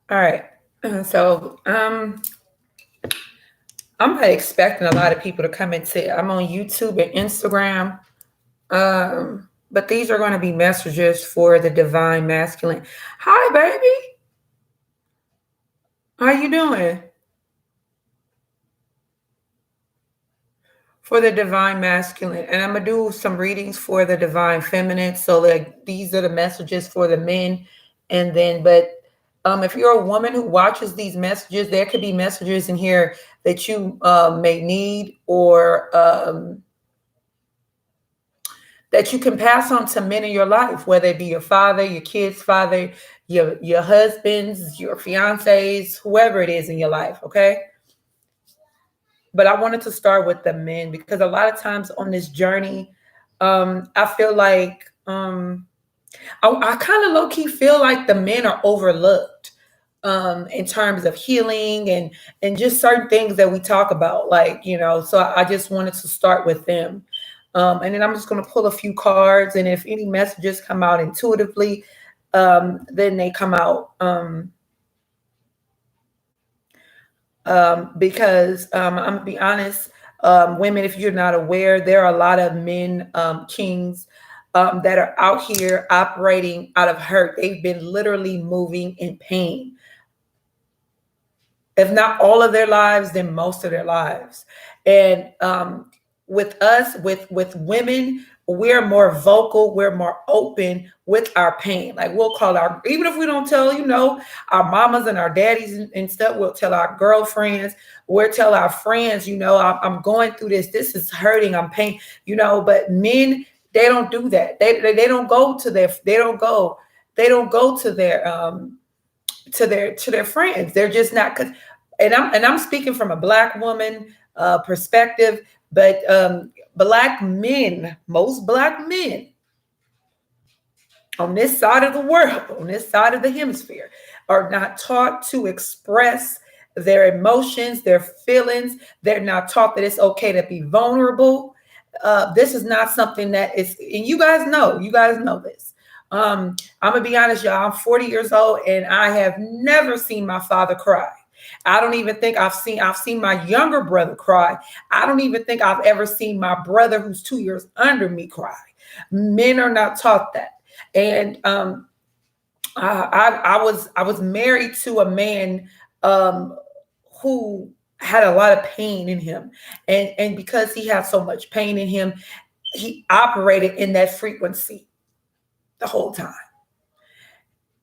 All right. So I'm not expecting a lot of people to come into. I'm on YouTube and Instagram. But these are going to be messages for the divine masculine. Hi, baby. How you doing? For the divine masculine, and I'm gonna do some readings for the divine feminine. So like these are the messages for the men, and then but if you're a woman who watches these messages, there could be messages in here that you may need or that you can pass on to men in your life, whether it be your father, your kid's father, your husbands, your fiancés, whoever it is in your life. Okay, but I wanted to start with the men because a lot of times on this journey, I feel like I kind of low key feel like the men are overlooked in terms of healing and just certain things that we talk about, like So I just wanted to start with them, and then I'm just going to pull a few cards, and if any messages come out intuitively, then they come out. Because I'm gonna be honest, women, if you're not aware, there are a lot of men, kings, that are out here operating out of hurt. They've been literally moving in pain, if not all of their lives, then most of their lives. And with us, with women, we're more vocal, we're more open with our pain. Like we'll call our, even if we don't tell, our mamas and our daddies and stuff, we'll tell our girlfriends, we'll tell our friends, I'm going through this. This is hurting. I'm pain. But men, they don't do that. They don't go to their. They don't go to their friends. They're just not. Cause, and I'm speaking from a black woman perspective, but black men, most black men on this side of the world, on this side of the hemisphere, are not taught to express their emotions, their feelings. They're not taught that it's okay to be vulnerable. This is not something that is, and you guys know this. I'm gonna be honest, y'all. I'm 40 years old, and I have never seen my father cry. I don't even think I've seen my younger brother cry. I don't even think I've ever seen my brother who's 2 years under me cry. Men are not taught that. And I was married to a man um, who had a lot of pain in him, and because he had so much pain in him, he operated in that frequency the whole time.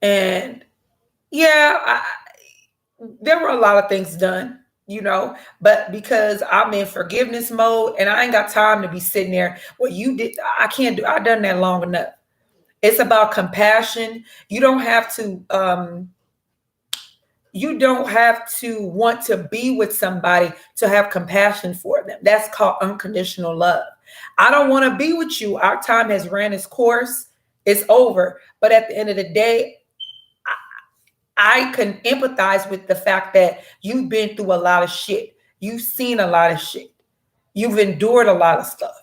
And yeah, there were a lot of things done, but because I'm in forgiveness mode and I ain't got time to be sitting there, well, you did, I can't do, I've done that long enough. It's about compassion. You don't have to want to be with somebody to have compassion for them. That's called unconditional love. I don't want to be with you. Our time has ran its course. It's over. But at the end of the day, I can empathize with the fact that you've been through a lot of shit. You've seen a lot of shit. You've endured a lot of stuff.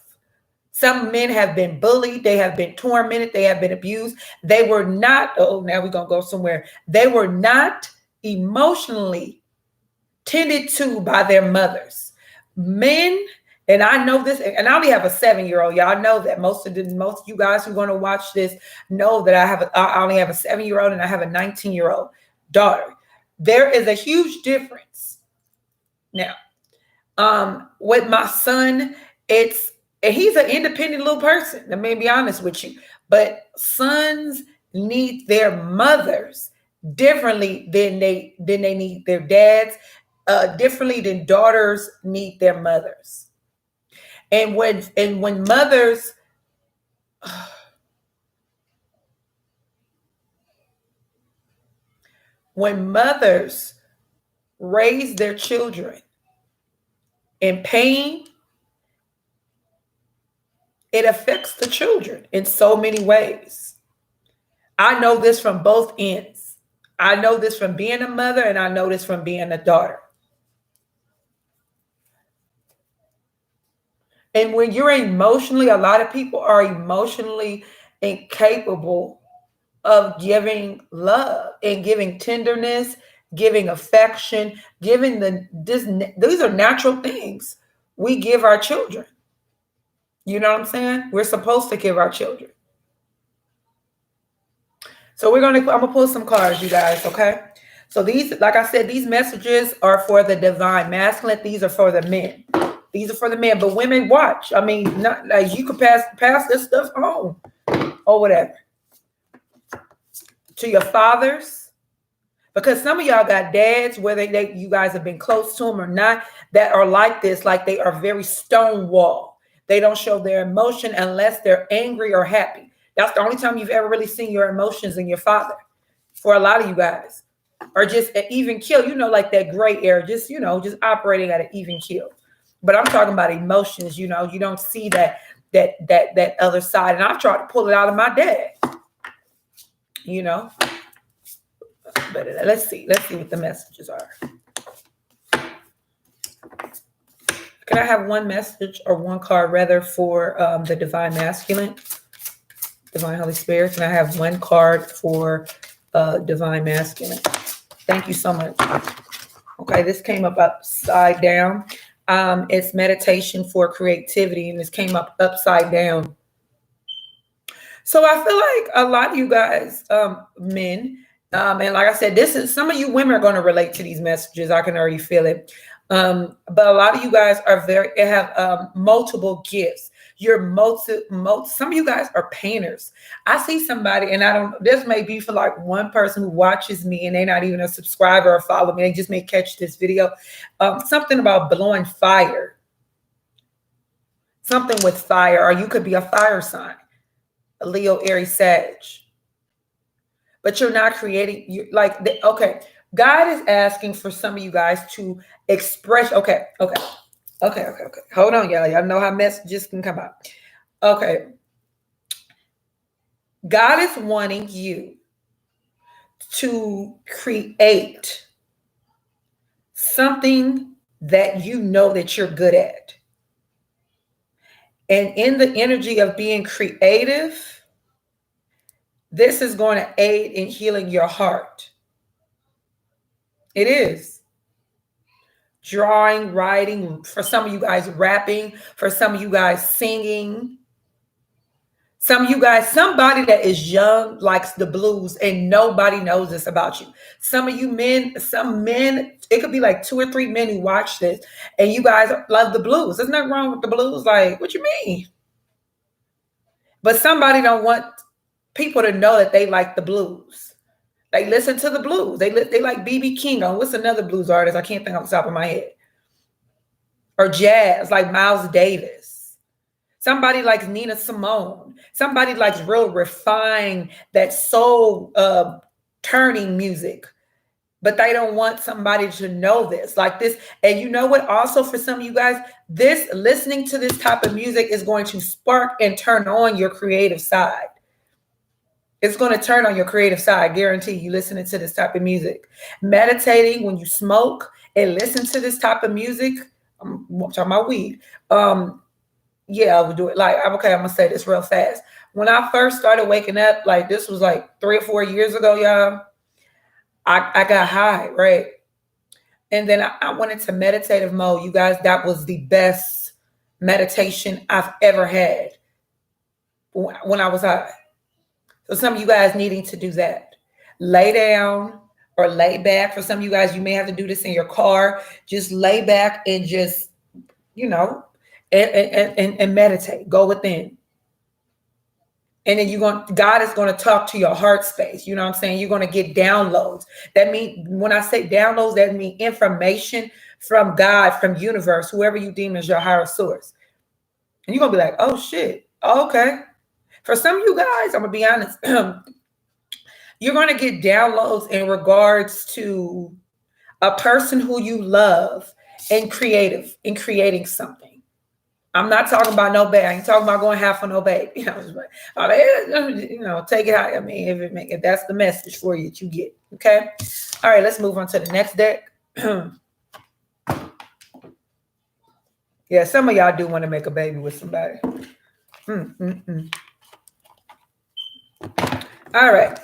Some men have been bullied, they have been tormented, they have been abused. They were not, oh, now we're going to go somewhere. They were not emotionally tended to by their mothers. Men, and I know this, and I only have a 7-year-old. Y'all know that most of you guys who are going to watch this know that I only have a 7-year-old and I have a 19-year-old daughter. There is a huge difference. Now, with my son, it's and he's an independent little person. Let me be honest with you. But sons need their mothers differently than they need their dads, differently than daughters need their mothers. And when mothers when mothers raise their children in pain, it affects the children in so many ways. I know this from both ends. I know this from being a mother, and I know this from being a daughter. And when you're emotionally, a lot of people are emotionally incapable of giving love and giving tenderness, giving affection, giving these are natural things we give our children. You know what I'm saying? We're supposed to give our children. So I'm gonna pull some cards, you guys, okay? So these, like I said, these messages are for the divine masculine. These are for the men. These are for the men, but women, watch. I mean, not like you could pass this stuff on or whatever to your fathers, because some of y'all got dads, whether you guys have been close to them or not, that are like this, like they are very stonewall. They don't show their emotion unless they're angry or happy. That's the only time you've ever really seen your emotions in your father. For a lot of you guys, or just an even kill, like that gray area, just operating at an even kill. But I'm talking about emotions. You don't see that other side, and I've tried to pull it out of my dad. But let's see what the messages are. Can I have one message or one card rather for the divine masculine, divine Holy Spirit? Can I have one card for divine masculine? Thank you so much. Okay, this came up upside down. It's meditation for creativity, and this came up upside down. So I feel like a lot of you guys, men, and like I said, some of you women are going to relate to these messages. I can already feel it. But a lot of you guys have multiple gifts. Some of you guys are painters. I see somebody, and this may be for like one person who watches me and they're not even a subscriber or follow me. They just may catch this video. Something about blowing fire. Something with fire, or you could be a fire sign. A Leo, Aries, Sag. But you're not creating, okay. God is asking for some of you guys to express. Okay. Hold on, y'all. Y'all know how messages can come out. Okay. God is wanting you to create something that you know that you're good at. And in the energy of being creative, this is going to aid in healing your heart. It is. Drawing, writing, for some of you guys rapping, for some of you guys singing. Some of you guys, somebody that is young likes the blues and nobody knows this about you. Some of you men, it could be like 2 or 3 men who watch this and you guys love the blues. There's nothing wrong with the blues. Like, what you mean? But somebody don't want people to know that they like the blues. They listen to the blues. They like B.B. King. What's another blues artist? I can't think off the top of my head. Or jazz, like Miles Davis. Somebody likes Nina Simone. Somebody likes real refined, that soul turning music. But they don't want somebody to know this, like this. And you know what? Also, for some of you guys, listening to this type of music is going to spark and turn on your creative side. It's going to turn on your creative side. I guarantee you, listening to this type of music. Meditating when you smoke and listen to this type of music. I'm talking about weed. Yeah, I would do it. Like, okay, I'm going to say this real fast. When I first started waking up, like this was like 3 or 4 years ago, y'all, I got high, right? And then I went into meditative mode. You guys, that was the best meditation I've ever had when I was high. So some of you guys needing to do that. Lay down or lay back. For some of you guys, you may have to do this in your car. Just lay back and just, and meditate. Go within. And then God is going to talk to your heart space. You know what I'm saying? You're going to get downloads. That means, when I say downloads, that means information from God, from universe, whoever you deem as your higher source. And you're going to be like, oh shit. Okay. For some of you guys, I'm going to be honest. You're going to get downloads in regards to a person who you love and creating something. I'm not talking about no baby. I ain't talking about going half on no baby. Take it out. I mean, if that's the message for you that you get. Okay. All right, let's move on to the next deck. Yeah, some of y'all do want to make a baby with somebody. All right.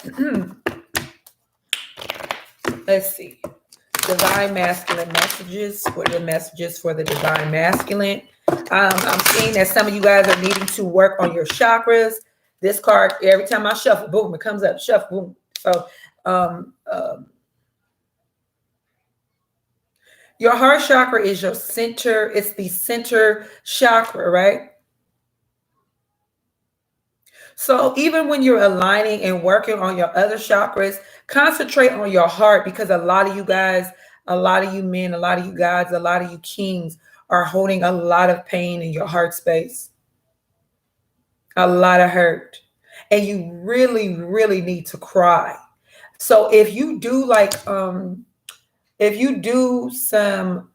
Let's see. Divine masculine messages. What are the messages for the divine masculine? I'm seeing that some of you guys are needing to work on your chakras. This card, every time I shuffle, boom, it comes up. Shuffle, boom. So, your heart chakra is your center. It's the center chakra, right? So even when you're aligning and working on your other chakras, concentrate on your heart, because a lot of you guys, a lot of you men, a lot of you guys, a lot of you kings are holding a lot of pain in your heart space, a lot of hurt, and you really, really need to cry. So if you do like, if you do some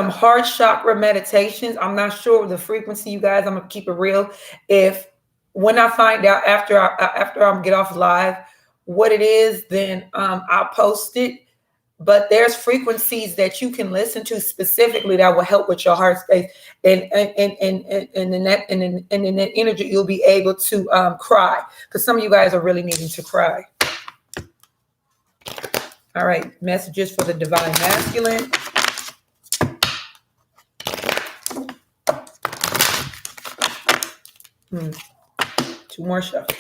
heart chakra meditations. I'm not sure the frequency, you guys. I'm gonna keep it real. If when I find out after I'm get off live what it is, then I'll post it. But there's frequencies that you can listen to specifically that will help with your heart space, and in that energy you'll be able to cry, because some of you guys are really needing to cry. All right, messages for the divine masculine. Two more shuffles.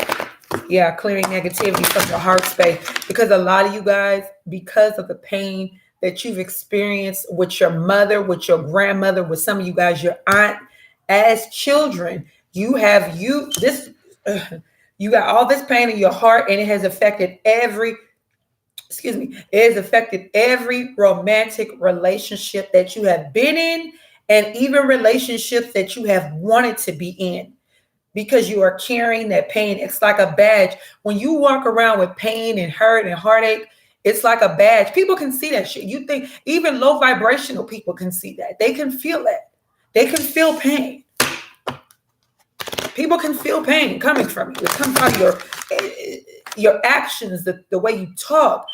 Yeah, clearing negativity from your heart space, because a lot of you guys, because of the pain that you've experienced with your mother, with your grandmother, with some of you guys, your aunt, as children, you got all this pain in your heart, and it has affected every romantic relationship that you have been in, and even relationships that you have wanted to be in, because you are carrying that pain. It's like a badge. When you walk around with pain and hurt and heartache, it's like a badge. People can see that shit. You think even low vibrational people can see that. They can feel that. They can feel pain. People can feel pain coming from you. It comes out of your actions, the way you talk.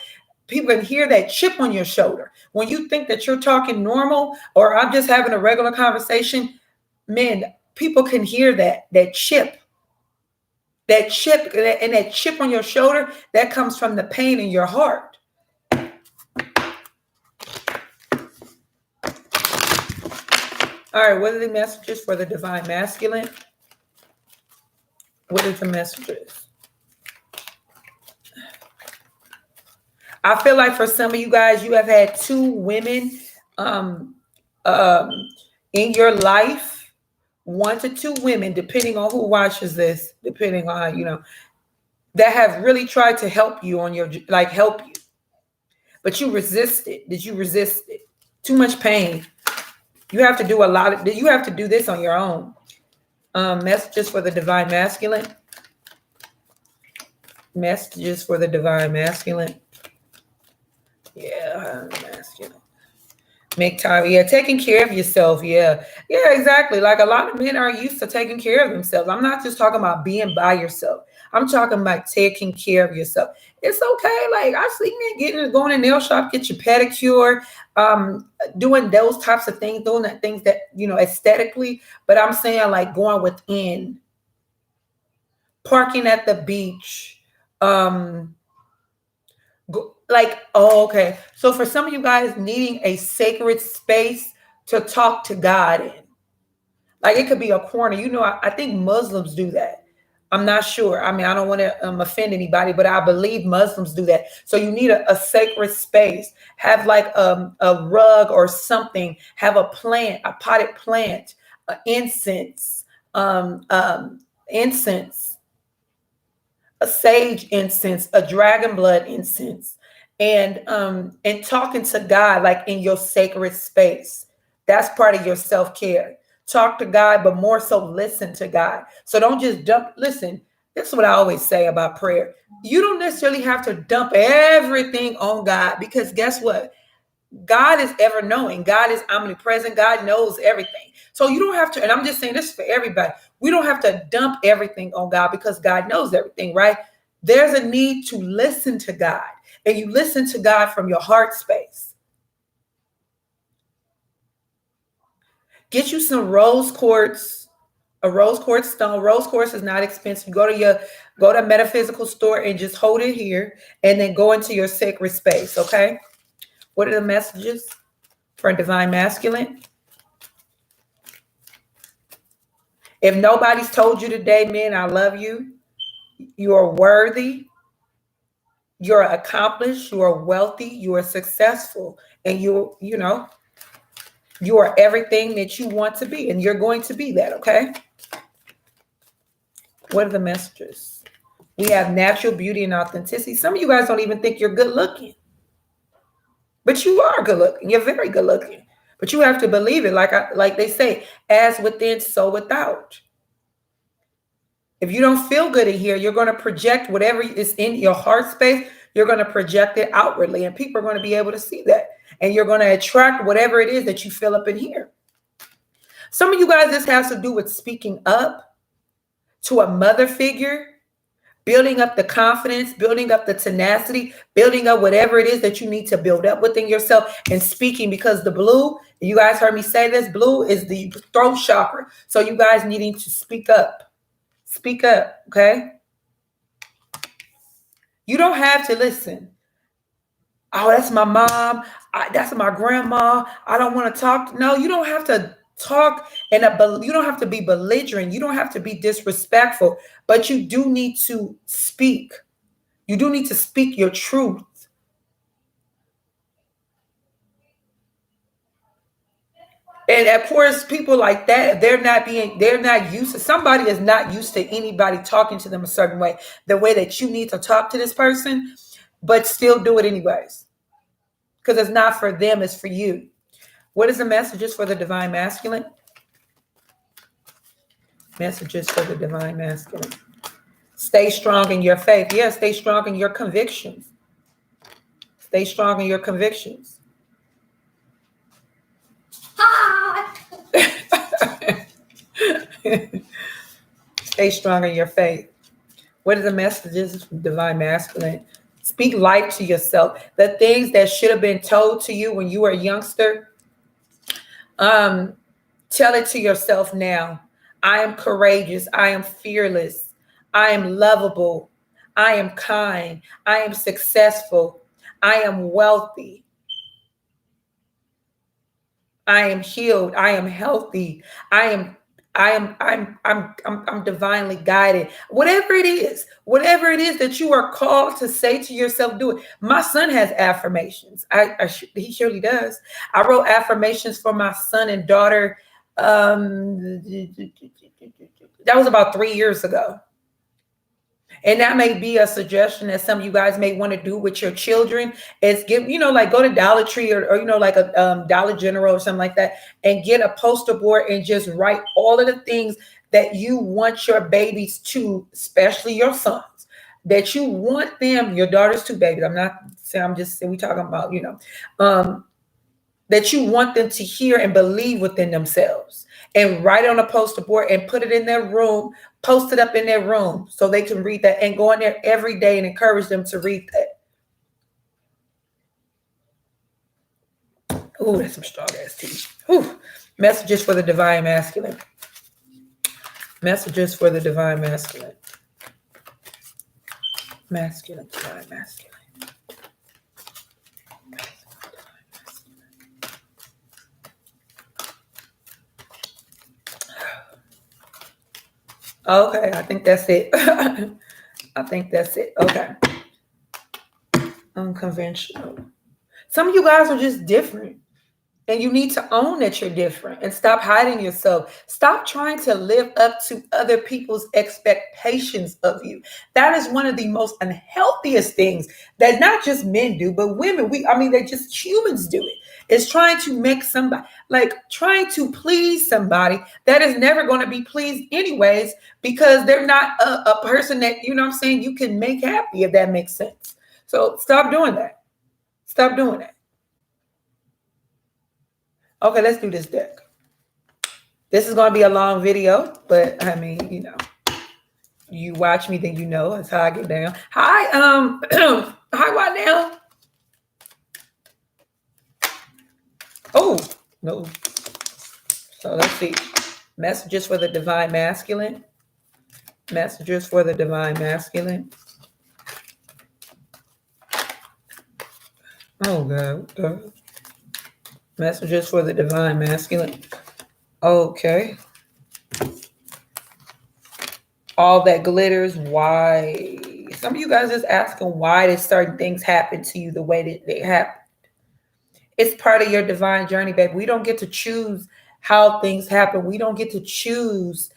People can hear that chip on your shoulder. When you think that you're talking normal, or I'm just having a regular conversation, men, people can hear that chip, and that chip on your shoulder, that comes from the pain in your heart. All right, what are the messages for the divine masculine? What are the messages? I feel like for some of you guys, you have had two women in your life. 1 to 2 women, depending on who watches this, depending on, that have really tried to help you on your, help you. But you resisted. Did you resist it? Too much pain. You have to do you have to do this on your own. Messages for the divine masculine. Messages for the divine masculine. Yeah, masculine. Make time. Yeah, taking care of yourself. Yeah, exactly. Like a lot of men are used to taking care of themselves. I'm not just talking about being by yourself. I'm talking about taking care of yourself. It's okay. Like I see men going to nail shop, get your pedicure, doing those types of things, doing that things that aesthetically. But I'm saying like going within, parking at the beach, okay. So for some of you guys needing a sacred space to talk to God in, like it could be a corner. I think Muslims do that. I'm not sure. I mean, I don't want to offend anybody, but I believe Muslims do that. So you need a sacred space. Have like a rug or something. Have a plant, a potted plant, incense, incense, a sage incense, a dragon blood incense, and talking to God like in your sacred space. That's part of your self-care. Talk to God, but more so listen to God. So don't just listen. This is what I always say about prayer. You don't necessarily have to dump everything on God, because guess what? God is ever knowing. God is omnipresent. God knows everything. So you don't have to, and I'm just saying this for everybody. We don't have to dump everything on God, because God knows everything, right? There's a need to listen to God, and you listen to God from your heart space. Get you some rose quartz A rose quartz stone. Rose quartz is not expensive. Go to a metaphysical store and just hold it here, and then go into your sacred space. Okay. What are the messages for divine masculine? If nobody's told you today, men, I love you. You are worthy. You're accomplished. You are wealthy. You are successful, and you are everything that you want to be, and you're going to be that. Okay. What are the messages? We have natural beauty and authenticity. Some of you guys don't even think you're good looking, but you are good looking. You're very good looking, but you have to believe it. Like they say, as within, so without. If you don't feel good in here, you're going to project whatever is in your heart space. You're going to project it outwardly, and people are going to be able to see that. And you're going to attract whatever it is that you feel up in here. Some of you guys, this has to do with speaking up to a mother figure, building up the confidence, building up the tenacity, building up whatever it is that you need to build up within yourself, and speaking, because the blue, you guys heard me say this, blue is the throat chakra. So you guys needing to speak up. Speak up, okay? You don't have to listen. Oh, that's my mom. That's my grandma. I don't want to talk. No, you don't have to talk, and you don't have to be belligerent. You don't have to be disrespectful, but you do need to speak. You do need to speak your truth. And of course, people like that, they're not used to, somebody is not used to anybody talking to them a certain way, the way that you need to talk to this person, but still do it anyways. Because it's not for them, it's for you. What is the messages for the divine masculine? Messages for the divine masculine. Stay strong in your faith. Yeah, stay strong in your convictions. Stay strong in your convictions. Stay strong in your faith. What are the messages from divine masculine? Speak life to yourself. The things that should have been told to you when you were a youngster, tell it to yourself now. I am courageous. I am fearless. I am lovable. I am kind. I am successful. I am wealthy. I am healed. I am healthy. I'm divinely guided. Whatever it is that you are called to say to yourself, do it. My son has affirmations. He surely does. I wrote affirmations for my son and daughter. That was about 3 years ago. And that may be a suggestion that some of you guys may want to do with your children, is give, like go to Dollar Tree or like a Dollar General or something like that, and get a poster board and just write all of the things that you want your babies to, especially your sons, that you want them, your daughter's two babies. I'm just saying, we talking about, that you want them to hear and believe within themselves, and write it on a poster board and put it in their room, post it up in their room so they can read that, and go in there every day and encourage them to read that. Ooh, that's some strong ass tea. Ooh. Messages for the divine masculine. Messages for the divine masculine. Masculine, divine masculine. Okay, I think that's it. I think that's it. Okay. Unconventional. Some of you guys are just different, and you need to own that you're different and stop hiding yourself. Stop trying to live up to other people's expectations of you. That is one of the most unhealthiest things that not just men do, but women. They just humans do it. It's trying to make somebody, like trying to please somebody that is never going to be pleased anyways, because they're not a person that, you can make happy, if that makes sense. So stop doing that. Stop doing that. Okay, let's do this deck. This is going to be a long video, but you watch me, then you know. That's how I get down. Hi, hi, what now? Oh, no. So let's see. Messages for the divine masculine. Messages for the divine masculine. Oh, God. Messages for the divine masculine. Okay. All that glitters. Why? Some of you guys just asking why did certain things happen to you the way that they happen. It's part of your divine journey, baby. We don't get to choose how things happen. We don't get to choose.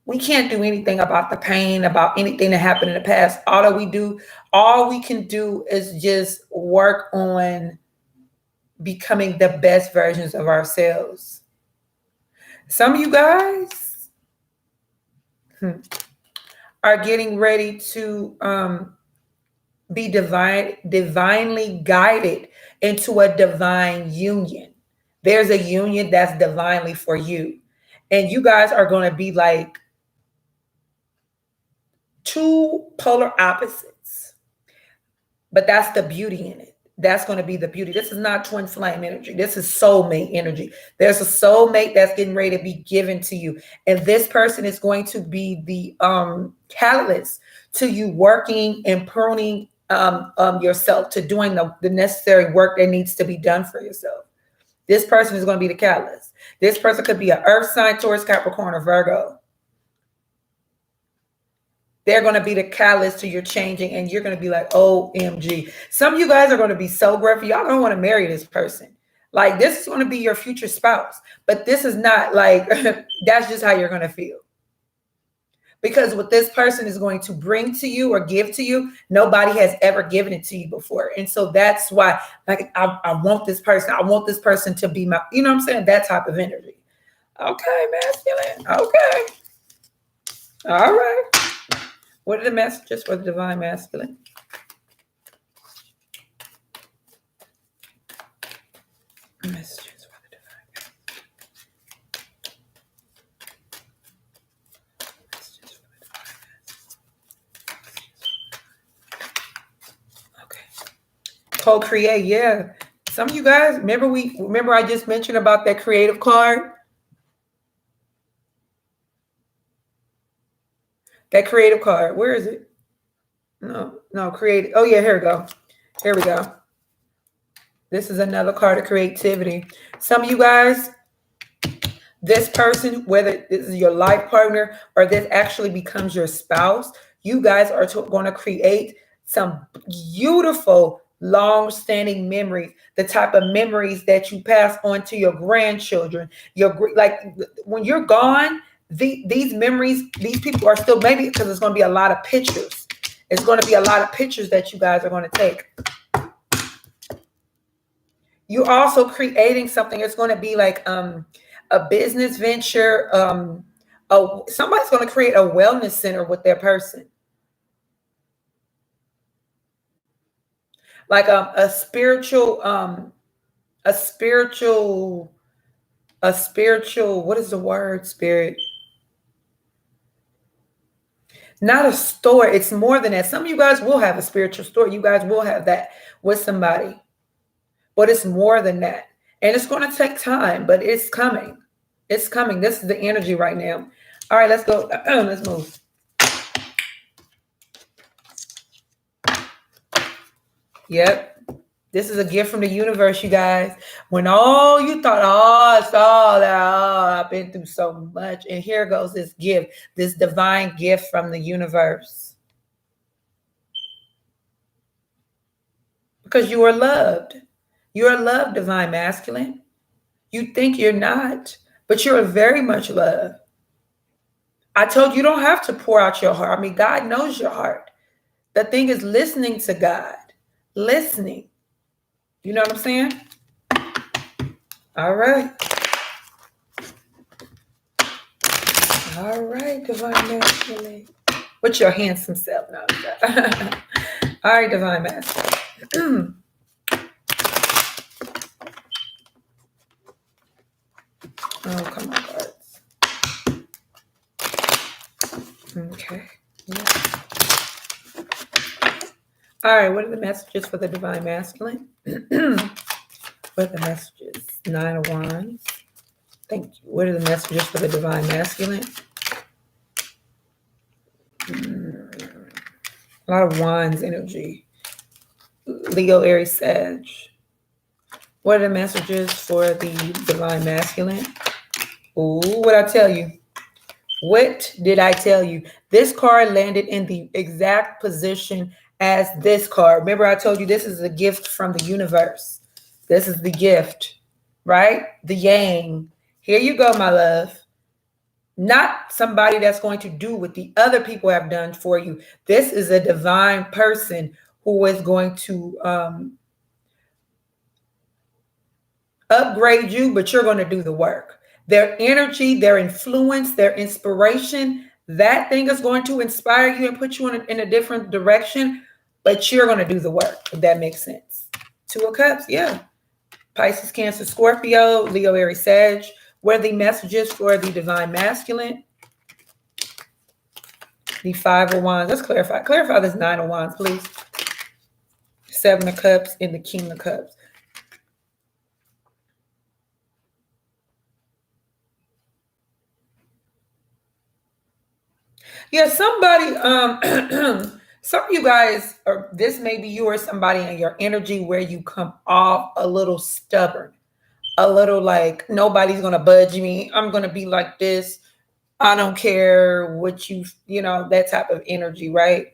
We can't do anything about the pain, about anything that happened in the past. All we can do is just work on becoming the best versions of ourselves. Some of you guys are getting ready to be divinely guided into a divine union. There's a union that's divinely for you. And you guys are going to be like two polar opposites. But that's the beauty in it. That's going to be the beauty. This is not twin flame energy. This is soulmate energy. There's a soulmate that's getting ready to be given to you. And this person is going to be the catalyst to you working and pruning yourself, to doing the necessary work that needs to be done for yourself. This person is going to be the catalyst. This person could be an earth sign, Taurus, Capricorn, or Virgo. They're going to be the catalyst to your changing, and you're going to be like, OMG. Some of you guys are going to be so grateful. Y'all don't want to marry this person. Like, this is going to be your future spouse. But this is not like, that's just how you're going to feel. Because what this person is going to bring to you or give to you, nobody has ever given it to you before. And so that's why, like, I want this person. I want this person to be my, you know what I'm saying? That type of energy. Okay, masculine. Okay. All right. What are the messages for the divine masculine? Messages for the divine masculine. Messages for the divine masculine. Okay. Co-create, yeah. Some of you guys, remember I just mentioned about that creative card? That creative card, where is it? No, creative. Oh yeah, here we go. Here we go. This is another card of creativity. Some of you guys, this person, whether this is your life partner or this actually becomes your spouse, you guys are going to create some beautiful, long-standing memories, the type of memories that you pass on to your grandchildren. Like when you're gone, these memories, these people are still, maybe because it's going to be a lot of pictures. It's going to be a lot of pictures that you guys are going to take. You're also creating something. It's going to be like a business venture. Somebody's going to create a wellness center with their person. Like a spiritual, what is the word, spirit? Not a store. It's more than that. Some of you guys will have a spiritual store. You guys will have that with somebody. But it's more than that. And it's going to take time, but it's coming. It's coming. This is the energy right now. All right, let's go. Let's move. Yep. This is a gift from the universe, you guys. When all you thought, it's all that, I've been through so much. And here goes this gift, this divine gift from the universe. Because you are loved. You are loved, divine masculine. You think you're not, but you're very much loved. I told you don't have to pour out your heart. I mean, God knows your heart. The thing is listening to God. Listening. You know what I'm saying? All right. All right, divine masculine. What's your handsome self now? All right, divine masculine. Oh, come on, cards. Okay. Yeah. All right, what are the messages for the divine masculine? What are the messages? 9 of Wands, Thank you. What are the messages for the divine masculine? A lot of wands energy. Leo, Aries, Sag. What are the messages for the divine masculine? Ooh, what I tell you? What did I tell you? This card landed in the exact position as this card. Remember, I told you this is a gift from the universe. This is the gift, right? The yang. Here you go, my love. Not somebody that's going to do what the other people have done for you. This is a divine person who is going to upgrade you, but you're going to do the work. Their energy, their influence, their inspiration, that thing is going to inspire you and put you in a different direction, but you're going to do the work, if that makes sense. Two of Cups, yeah. Pisces, Cancer, Scorpio, Leo, Aries, Sag. What are the messages for the divine masculine? The Five of Wands. Let's clarify. Clarify this Nine of Wands, please. Seven of Cups and the King of Cups. Yeah, somebody, some of you guys, or this may be you or somebody in your energy where you come off a little stubborn, a little like nobody's going to budge me. I'm going to be like this. I don't care what you know, that type of energy, right?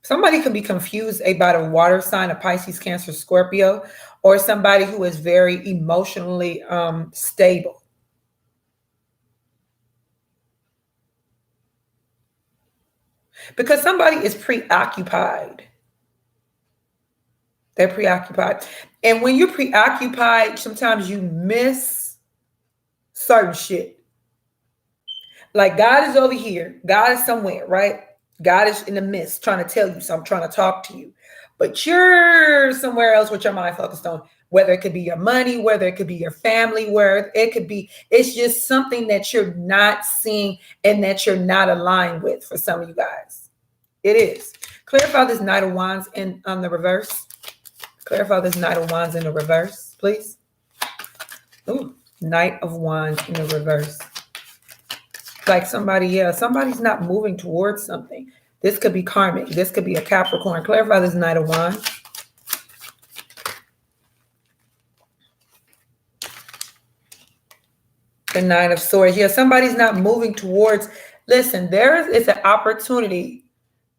Somebody could be confused about a water sign, a Pisces, Cancer, Scorpio, or somebody who is very emotionally stable. Because somebody is preoccupied. They're preoccupied. And when you're preoccupied, sometimes you miss certain shit. Like God is over here. God is somewhere, right? God is in the midst trying to tell you something, trying to talk to you. But you're somewhere else with your mind focused on, whether it could be your money, whether it could be your family, where it could be, it's just something that you're not seeing and that you're not aligned with for some of you guys. It is. Clarify this Knight of Wands in the reverse. Clarify this Knight of Wands in the reverse, please. Ooh, Knight of Wands in the reverse. Like somebody, yeah, somebody's not moving towards something. This could be karmic. This could be a Capricorn. Clarify this Knight of Wands. The Nine of Swords. Yeah, somebody's not moving towards. Listen, there is an opportunity.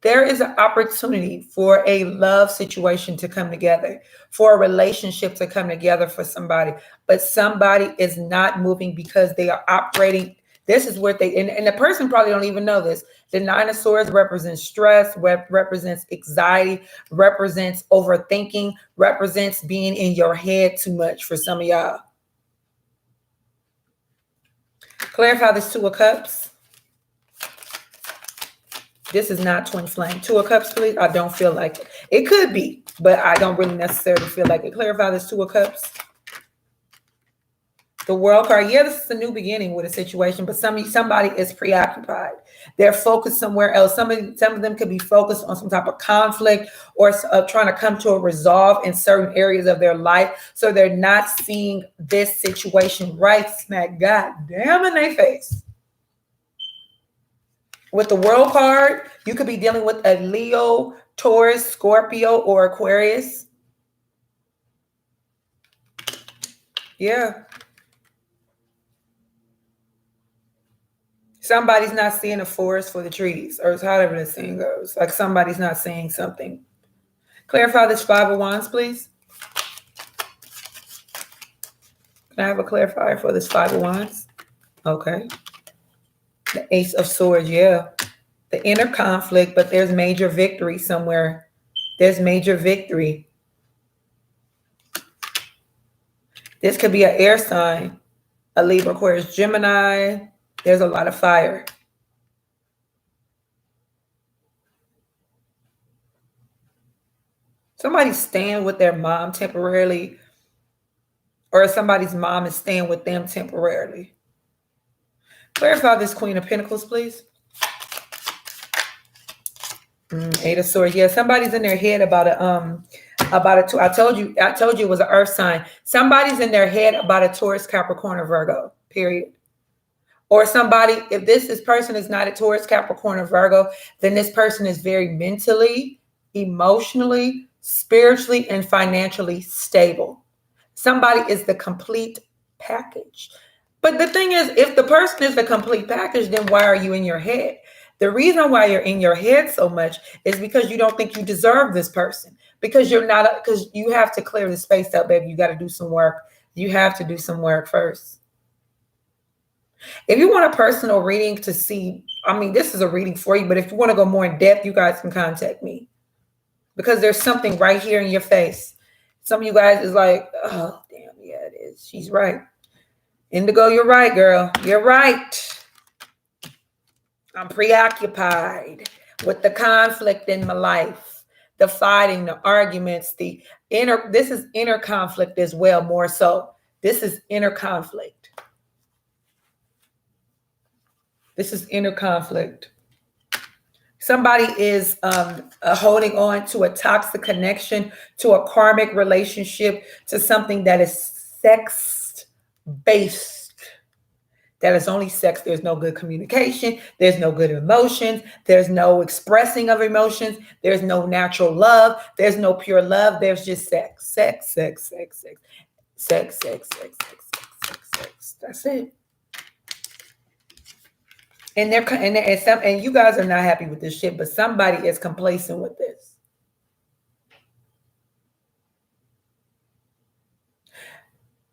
There is an opportunity for a love situation to come together, for a relationship to come together for somebody. But somebody is not moving because they are operating. This is what they, and the person probably don't even know this. The Nine of Swords represents stress, represents anxiety, represents overthinking, represents being in your head too much for some of y'all. Clarify this Two of Cups. This is not twin flame. Two of Cups, please. I don't feel like it. It could be, but I don't really necessarily feel like it. Clarify this Two of Cups. The World card. Yeah, this is a new beginning with a situation, but somebody is preoccupied. They're focused somewhere else. Some of them could be focused on some type of conflict or trying to come to a resolve in certain areas of their life. So they're not seeing this situation right smack goddamn in their face. With the World card, you could be dealing with a Leo, Taurus, Scorpio, or Aquarius. Yeah. Somebody's not seeing the forest for the trees, or however the saying goes. Like somebody's not saying something. Clarify this Five of Wands, please. Can I have a clarifier for this Five of Wands? Okay. The Ace of Swords, yeah. The inner conflict, but there's major victory somewhere. There's major victory. This could be an air sign, a Libra, Aquarius, Gemini. There's a lot of fire. Somebody's staying with their mom temporarily, or somebody's mom is staying with them temporarily. Clarify this Queen of Pentacles, please. Eight of Swords. Yeah, somebody's in their head about about it too. I told you it was an earth sign. Somebody's in their head about a Taurus, Capricorn, or Virgo, period. Or somebody, if this person is not a Taurus, Capricorn, or Virgo, then this person is very mentally, emotionally, spiritually, and financially stable. Somebody is the complete package. But the thing is, if the person is the complete package, then why are you in your head? The reason why you're in your head so much is because you don't think you deserve this person. Because because you have to clear the space up, baby. You got to do some work. You have to do some work first. If you want a personal reading to see, I mean, this is a reading for you, but if you want to go more in depth, you guys can contact me. Because there's something right here in your face. Some of you guys is like, oh, damn, yeah, it is. She's right. Indigo, you're right, girl. You're right. I'm preoccupied with the conflict in my life, the fighting, the arguments, this is inner conflict as well, more so. This is inner conflict. This is inner conflict. Somebody is holding on to a toxic connection, to a karmic relationship, to something that is sex-based. That is only sex. There's no good communication. There's no good emotions. There's no expressing of emotions. There's no natural love. There's no pure love. There's just sex, sex, sex, sex, sex, sex, sex, sex, sex, sex, sex. That's it. And you guys are not happy with this shit, but somebody is complacent with this.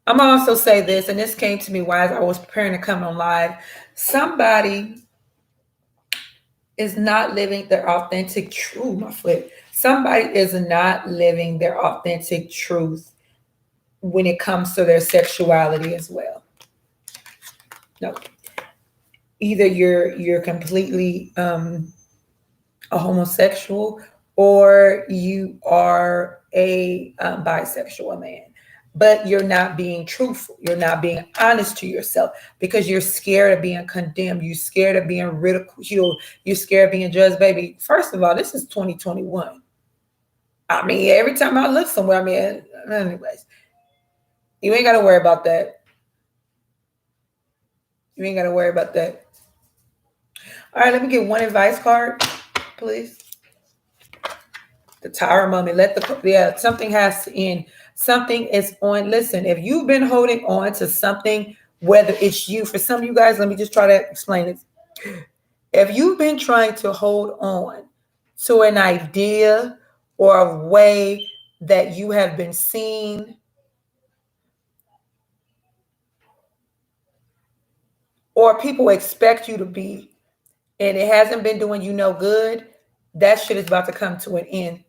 I'm gonna also say this, and this came to me while I was preparing to come on live. Somebody is not living their authentic truth. My foot. Somebody is not living their authentic truth when it comes to their sexuality as well. No. Either you're completely a homosexual, or you are a bisexual man, but you're not being truthful. You're not being honest to yourself because you're scared of being condemned. You're scared of being ridiculed. You're scared of being judged, baby. First of all, this is 2021. I mean, every time I look somewhere, I mean, anyways, you ain't got to worry about that. You ain't got to worry about that. All right, let me get one advice card, please. The Tower Mummy. Something has to end. Something is on. Listen, if you've been holding on to something, whether it's you, for some of you guys, let me just try to explain it. If you've been trying to hold on to an idea or a way that you have been seen, or people expect you to be, and it hasn't been doing you no good, that shit is about to come to an end.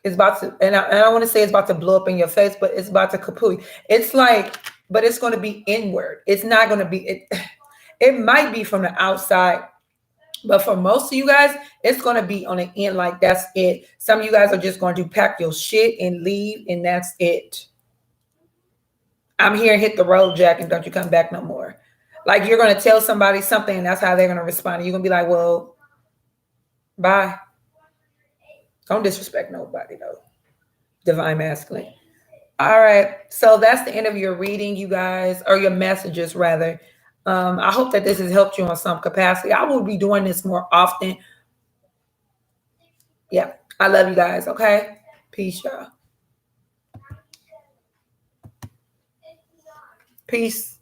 It's about to, and I want to say it's about to blow up in your face, but it's about to kapooey. It's like, but it's going to be inward. It's not going to be, it might be from the outside, but for most of you guys, it's going to be on the end. Like, that's it. Some of you guys are just going to pack your shit and leave, and that's it. I'm here, hit the road, Jack, and don't you come back no more. Like, you're going to tell somebody something, and that's how they're going to respond. You're going to be like, well, bye. Don't disrespect nobody, though. Divine Masculine. All right. So that's the end of your reading, you guys, or your messages, rather. I hope that this has helped you in some capacity. I will be doing this more often. Yeah. I love you guys. Okay. Peace, y'all. Peace.